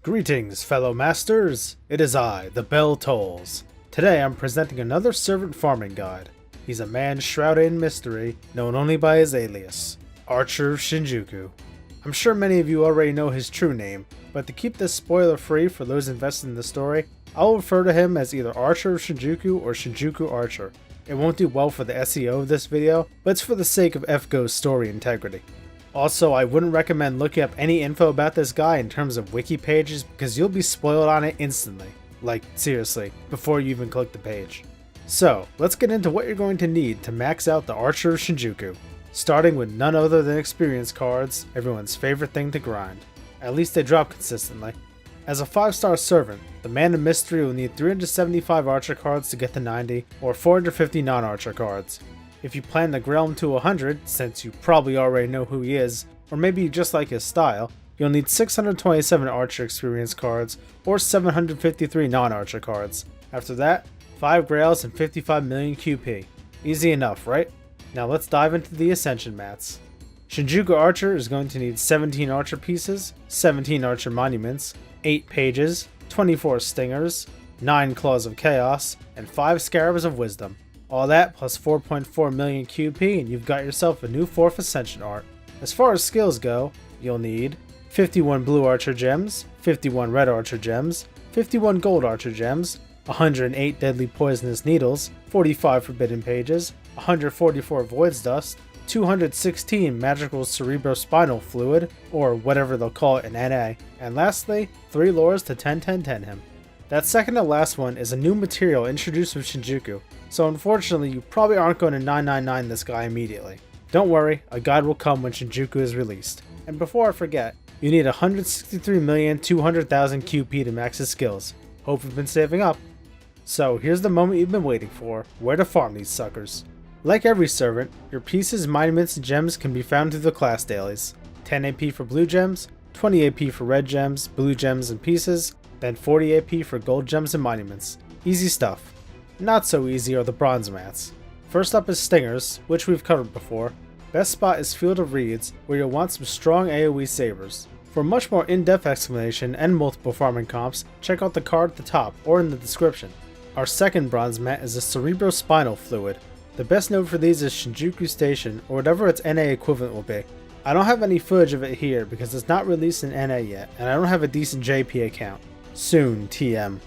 Greetings, fellow masters! It is I, the bell tolls. Today I'm presenting another servant farming guide. He's a man shrouded in mystery, known only by his alias, Archer of Shinjuku. I'm sure many of you already know his true name, but to keep this spoiler free for those invested in the story, I'll refer to him as either Archer of Shinjuku or Shinjuku Archer. It won't do well for the SEO of this video, but it's for the sake of FGO's story integrity. Also, I wouldn't recommend looking up any info about this guy in terms of wiki pages because you'll be spoiled on it instantly. Like, seriously, before you even click the page. So, let's get into what you're going to need to max out the Archer of Shinjuku, starting with none other than experience cards, everyone's favorite thing to grind. At least they drop consistently. As a 5-star servant, the man of mystery will need 375 Archer cards to get to 90, or 450 non-Archer cards. If you plan to grill him to 100, since you probably already know who he is, or maybe you just like his style, you'll need 627 Archer experience cards, or 753 non-Archer cards. After that, 5 grails and 55 million QP. Easy enough, right? Now let's dive into the Ascension mats. Shinjuku Archer is going to need 17 Archer pieces, 17 Archer monuments, 8 pages, 24 stingers, 9 claws of chaos, and 5 scarabs of wisdom. All that plus 4.4 million QP and you've got yourself a new 4th Ascension art. As far as skills go, you'll need 51 blue Archer gems, 51 red Archer gems, 51 gold Archer gems, 108 deadly poisonous needles, 45 forbidden pages, 144 void's dust, 216 magical cerebrospinal fluid, or whatever they'll call it in NA, and lastly, 3 lures to 10-10-10 him. That second to last one is a new material introduced with Shinjuku, so unfortunately you probably aren't going to 999 this guy immediately. Don't worry, a guide will come when Shinjuku is released. And before I forget, you need 163,200,000 QP to max his skills. Hope you've been saving up. So here's the moment you've been waiting for, where to farm these suckers. Like every servant, your pieces, monuments, and gems can be found through the class dailies. 10 AP for blue gems, 20 AP for red gems, blue gems, and pieces, then 40 AP for gold gems and monuments. Easy stuff. Not so easy are the bronze mats. First up is Stingers, which we've covered before. Best spot is Field of Reeds, where you'll want some strong AoE sabers. For a much more in-depth explanation and multiple farming comps, check out the card at the top or in the description. Our second bronze mat is the Cerebrospinal Fluid. The best node for these is Shinjuku Station, or whatever its NA equivalent will be. I don't have any footage of it here because it's not released in NA yet, and I don't have a decent JP account. Soon, TM.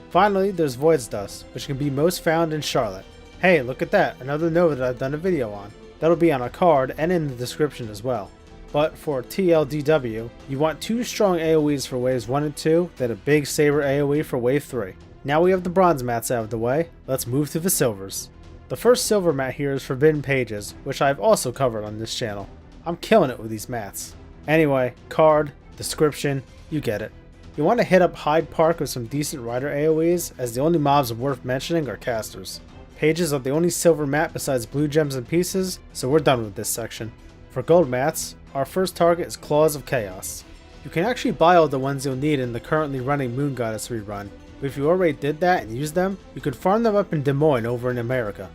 Finally, there's Void's Dust, which can be most found in Charlotte. Hey, look at that, another node that I've done a video on. That'll be on a card and in the description as well. But for TLDW, you want 2 strong AoEs for waves 1 and 2, then a big saber AoE for wave 3. Now we have the bronze mats out of the way, let's move to the silvers. The first silver mat here is Forbidden Pages, which I've also covered on this channel. I'm killing it with these mats. Anyway, card, description, you get it. You want to hit up Hyde Park with some decent rider AoEs, as the only mobs worth mentioning are casters. Pages are the only silver mat besides blue gems and pieces, so we're done with this section. For gold mats, our first target is Claws of Chaos. You can actually buy all the ones you'll need in the currently running Moon Goddess rerun, but if you already did that and used them, you could farm them up in Des Moines over in America.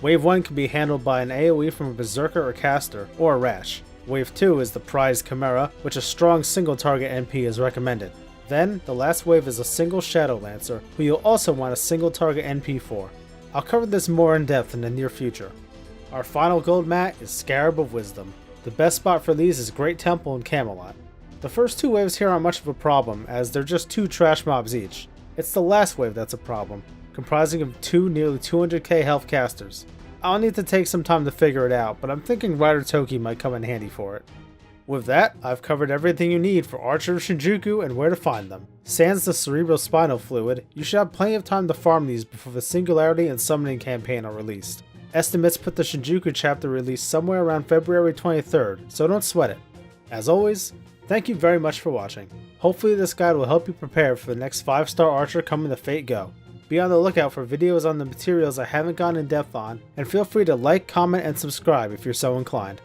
Wave 1 can be handled by an AoE from a Berserker or Caster, or a Rash. Wave 2 is the prized Chimera, which a strong single target NP is recommended. Then, the last wave is a single Shadow Lancer, who you'll also want a single target NP for. I'll cover this more in depth in the near future. Our final gold mat is Scarab of Wisdom. The best spot for these is Great Temple and Camelot. The first 2 waves here aren't much of a problem, as they're just 2 trash mobs each. It's the last wave that's a problem, comprising of 2 nearly 200k health casters. I'll need to take some time to figure it out, but I'm thinking Rider Toki might come in handy for it. With that, I've covered everything you need for Archer of Shinjuku and where to find them. Sans the Cerebrospinal Fluid, you should have plenty of time to farm these before the Singularity and Summoning campaign are released. Estimates put the Shinjuku chapter release somewhere around February 23rd, so don't sweat it. As always, thank you very much for watching. Hopefully this guide will help you prepare for the next 5-star Archer coming to Fate Go. Be on the lookout for videos on the materials I haven't gone in depth on, and feel free to like, comment, and subscribe if you're so inclined.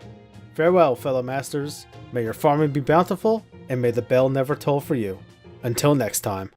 Farewell, fellow masters. May your farming be bountiful, and may the bell never toll for you. Until next time.